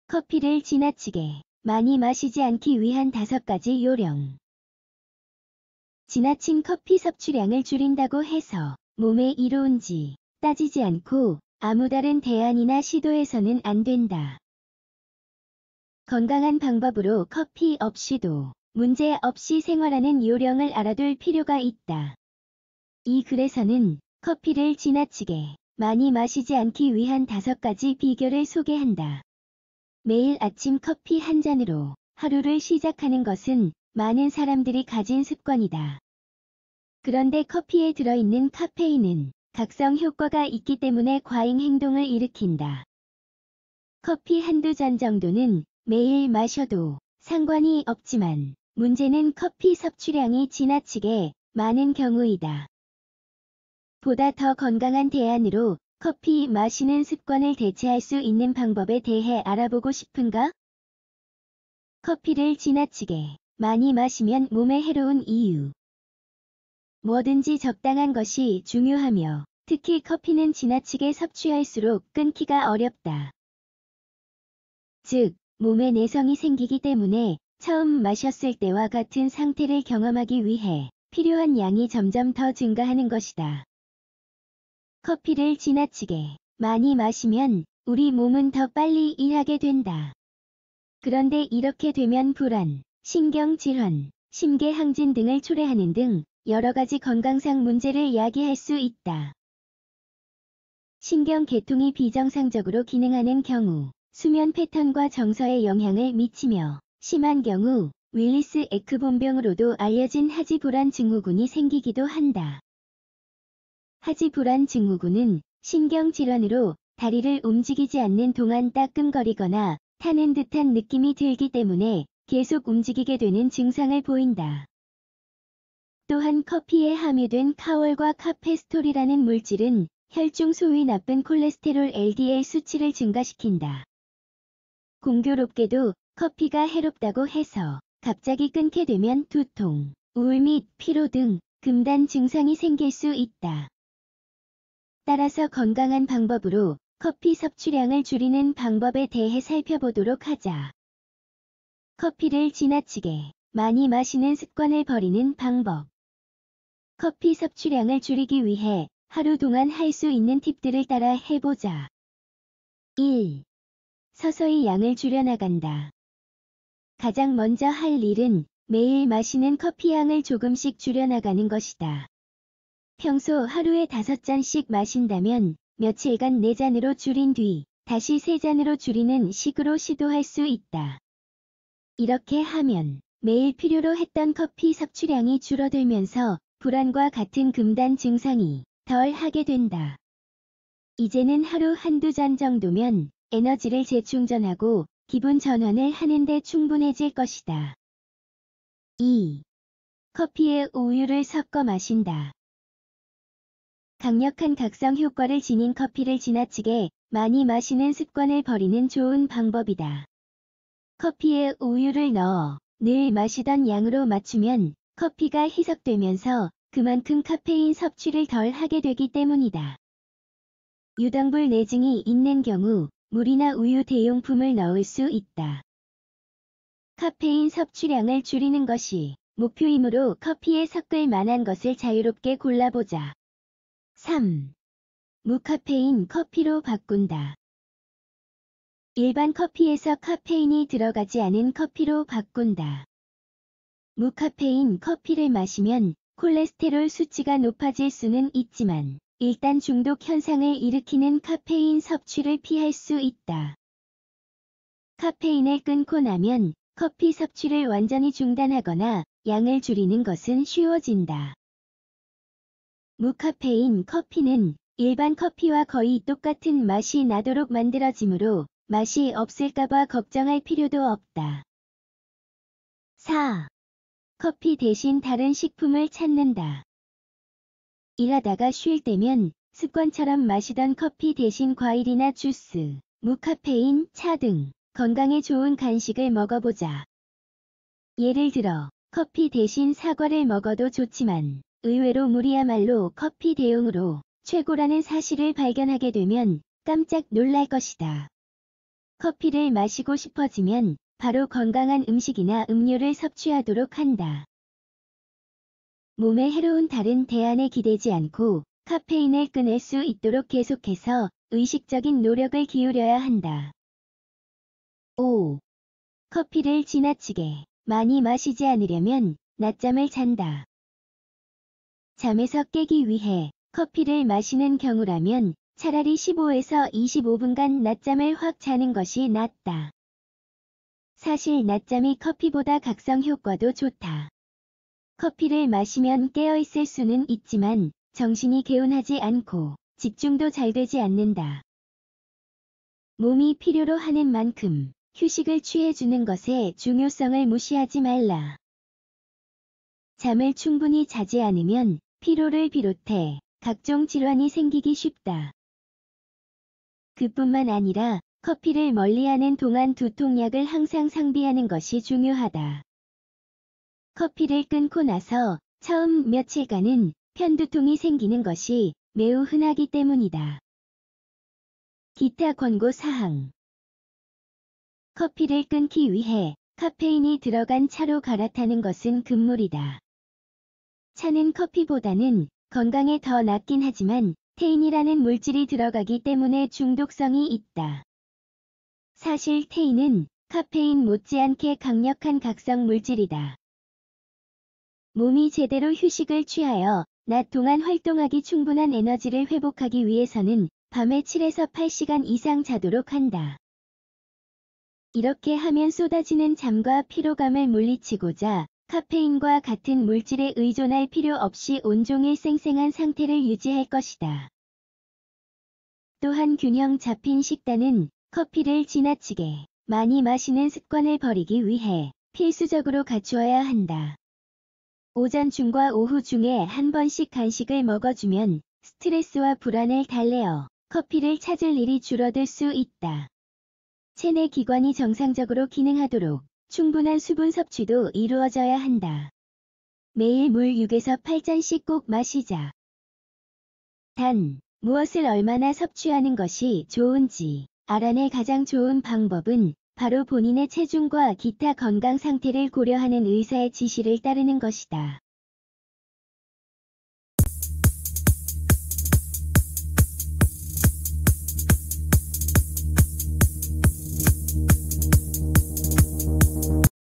커피를 지나치게 많이 마시지 않기 위한 5가지 요령. 지나친 커피 섭취량을 줄인다고 해서 몸에 이로운지 따지지 않고 아무 다른 대안이나 시도해서는 안 된다. 건강한 방법으로 커피 없이도 문제 없이 생활하는 요령을 알아둘 필요가 있다. 이 글에서는 커피를 지나치게 많이 마시지 않기 위한 5가지 비결을 소개한다. 매일 아침 커피 한 잔으로 하루를 시작하는 것은 많은 사람들이 가진 습관이다. 그런데 커피에 들어있는 카페인은 각성 효과가 있기 때문에 과잉 행동을 일으킨다. 커피 한두 잔 정도는 매일 마셔도 상관이 없지만 문제는 커피 섭취량이 지나치게 많은 경우이다. 보다 더 건강한 대안으로 커피 마시는 습관을 대체할 수 있는 방법에 대해 알아보고 싶은가? 커피를 지나치게 많이 마시면 몸에 해로운 이유. 뭐든지 적당한 것이 중요하며 특히 커피는 지나치게 섭취할수록 끊기가 어렵다. 즉, 몸에 내성이 생기기 때문에 처음 마셨을 때와 같은 상태를 경험하기 위해 필요한 양이 점점 더 증가하는 것이다. 커피를 지나치게 많이 마시면 우리 몸은 더 빨리 일하게 된다. 그런데 이렇게 되면 불안, 신경질환, 심계항진 등을 초래하는 등 여러 가지 건강상 문제를 야기할 수 있다. 신경계통이 비정상적으로 기능하는 경우, 수면 패턴과 정서에 영향을 미치며 심한 경우 윌리스 에크본병으로도 알려진 하지불안 증후군이 생기기도 한다. 하지불안 증후군은 신경질환으로 다리를 움직이지 않는 동안 따끔거리거나 타는 듯한 느낌이 들기 때문에 계속 움직이게 되는 증상을 보인다. 또한 커피에 함유된 카올과 카페스톨이라는 물질은 혈중 소위 나쁜 콜레스테롤 LDL 수치를 증가시킨다. 공교롭게도 커피가 해롭다고 해서 갑자기 끊게 되면 두통, 우울 및 피로 등 금단 증상이 생길 수 있다. 따라서 건강한 방법으로 커피 섭취량을 줄이는 방법에 대해 살펴보도록 하자. 커피를 지나치게 많이 마시는 습관을 버리는 방법. 커피 섭취량을 줄이기 위해 하루 동안 할 수 있는 팁들을 따라 해보자. 1. 서서히 양을 줄여나간다. 가장 먼저 할 일은 매일 마시는 커피 양을 조금씩 줄여나가는 것이다. 평소 하루에 5잔씩 마신다면 며칠간 4잔으로 줄인 뒤 다시 3잔으로 줄이는 식으로 시도할 수 있다. 이렇게 하면 매일 필요로 했던 커피 섭취량이 줄어들면서 불안과 같은 금단 증상이 덜 하게 된다. 이제는 하루 한두 잔 정도면 에너지를 재충전하고 기분 전환을 하는데 충분해질 것이다. 2. 커피에 우유를 섞어 마신다. 강력한 각성 효과를 지닌 커피를 지나치게 많이 마시는 습관을 버리는 좋은 방법이다. 커피에 우유를 넣어 늘 마시던 양으로 맞추면 커피가 희석되면서 그만큼 카페인 섭취를 덜 하게 되기 때문이다. 유당불 내증이 있는 경우 물이나 우유 대용품을 넣을 수 있다. 카페인 섭취량을 줄이는 것이 목표이므로 커피에 섞을 만한 것을 자유롭게 골라보자. 3. 무카페인 커피로 바꾼다. 일반 커피에서 카페인이 들어가지 않은 커피로 바꾼다. 무카페인 커피를 마시면 콜레스테롤 수치가 높아질 수는 있지만 일단 중독 현상을 일으키는 카페인 섭취를 피할 수 있다. 카페인을 끊고 나면 커피 섭취를 완전히 중단하거나 양을 줄이는 것은 쉬워진다. 무카페인 커피는 일반 커피와 거의 똑같은 맛이 나도록 만들어지므로 맛이 없을까봐 걱정할 필요도 없다. 4. 커피 대신 다른 식품을 찾는다. 일하다가 쉴 때면 습관처럼 마시던 커피 대신 과일이나 주스, 무카페인, 차 등 건강에 좋은 간식을 먹어보자. 예를 들어 커피 대신 사과를 먹어도 좋지만 의외로 물이야말로 커피 대용으로 최고라는 사실을 발견하게 되면 깜짝 놀랄 것이다. 커피를 마시고 싶어지면 바로 건강한 음식이나 음료를 섭취하도록 한다. 몸에 해로운 다른 대안에 기대지 않고 카페인을 끊을 수 있도록 계속해서 의식적인 노력을 기울여야 한다. 5. 커피를 지나치게 많이 마시지 않으려면 낮잠을 잔다. 잠에서 깨기 위해 커피를 마시는 경우라면 차라리 15에서 25분간 낮잠을 확 자는 것이 낫다. 사실 낮잠이 커피보다 각성 효과도 좋다. 커피를 마시면 깨어있을 수는 있지만 정신이 개운하지 않고 집중도 잘 되지 않는다. 몸이 필요로 하는 만큼 휴식을 취해주는 것의 중요성을 무시하지 말라. 잠을 충분히 자지 않으면 피로를 비롯해 각종 질환이 생기기 쉽다. 그뿐만 아니라 커피를 멀리하는 동안 두통약을 항상 상비하는 것이 중요하다. 커피를 끊고 나서 처음 며칠간은 편두통이 생기는 것이 매우 흔하기 때문이다. 기타 권고 사항. 커피를 끊기 위해 카페인이 들어간 차로 갈아타는 것은 금물이다. 차는 커피보다는 건강에 더 낫긴 하지만 테인이라는 물질이 들어가기 때문에 중독성이 있다. 사실 테인은 카페인 못지않게 강력한 각성 물질이다. 몸이 제대로 휴식을 취하여 낮 동안 활동하기 충분한 에너지를 회복하기 위해서는 밤에 7에서 8시간 이상 자도록 한다. 이렇게 하면 쏟아지는 잠과 피로감을 물리치고자 카페인과 같은 물질에 의존할 필요 없이 온종일 쌩쌩한 상태를 유지할 것이다. 또한 균형 잡힌 식단은 커피를 지나치게 많이 마시는 습관을 버리기 위해 필수적으로 갖추어야 한다. 오전 중과 오후 중에 한 번씩 간식을 먹어주면 스트레스와 불안을 달래어 커피를 찾을 일이 줄어들 수 있다. 체내 기관이 정상적으로 기능하도록 충분한 수분 섭취도 이루어져야 한다. 매일 물 6에서 8잔씩 꼭 마시자. 단, 무엇을 얼마나 섭취하는 것이 좋은지 알아낼 가장 좋은 방법은 바로 본인의 체중과 기타 건강 상태를 고려하는 의사의 지시를 따르는 것이다.